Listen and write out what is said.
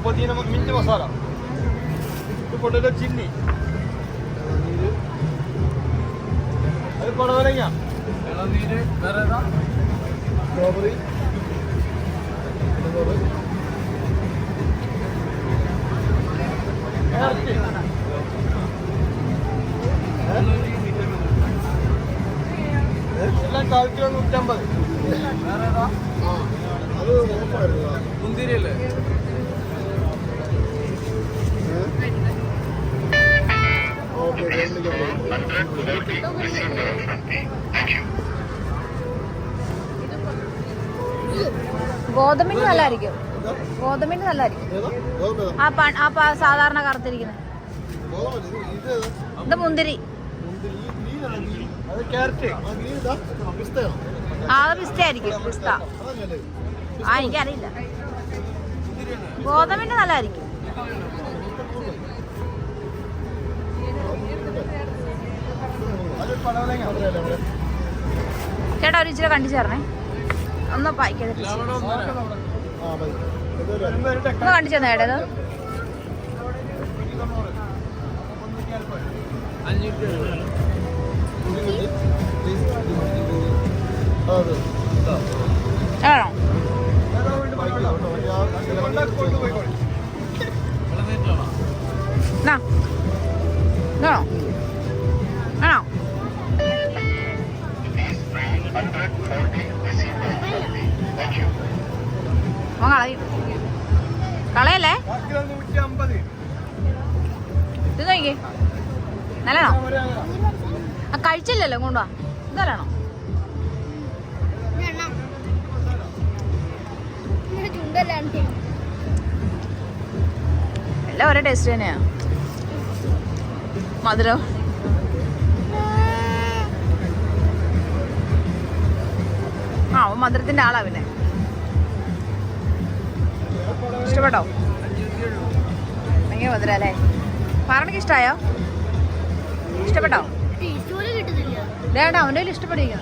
പൊതിന mint masala, potato chilli, അത് പടവലങ്ങ, ഇളനീര്, സ്ട്രോബെറി, എല്ലാം 1/4 കിലോ 150. അത് മുന്തിരിയല്ലേ? ഗോതമ്പിന് നല്ലതായിരിക്കും. ഗോതമ്പിന് നല്ലതായിരിക്കും. ആ സാധാരണ കറുത്തിരിക്കുന്നത് ഇത് മുന്തിരി. അത് പിസ്ത ആയിരിക്കും. പിസ്ത എനിക്കറിയില്ല. ഗോതമ്പിന് നല്ലതായിരിക്കും. ചേട്ടാ ഒരു ഇച്ചിരി കണ്ടു ചേർന്നേ. ഒന്ന് പായ്ക്കാതെ ഒന്ന് കണ്ടു ചേർന്ന ചേട്ടാ. ആണോ? ആണോ? ആണോ? കളയും. കളയല്ലേ? ഇത് നോക്കിക്കേ. നല്ലതാണോ? ആ കഴിച്ചില്ലല്ലോ. കൊണ്ടുവാ. ഇതല്ലാണോ? എല്ലാം ഒരേ ടേസ്റ്റ് തന്നെയാ. മധുരം അവൻ മധുരത്തിന്റെ ആളാ. പിന്നെ ഇഷ്ടപ്പെട്ടോ? ഭയങ്കര മധുര അല്ലേ? പാറണിക്ക് ഇഷ്ടമായോ? ഇഷ്ടപ്പെട്ടോ? വേണ്ട അവൻ്റെ കയ്യിൽ ഇഷ്ടപ്പെടില്ല.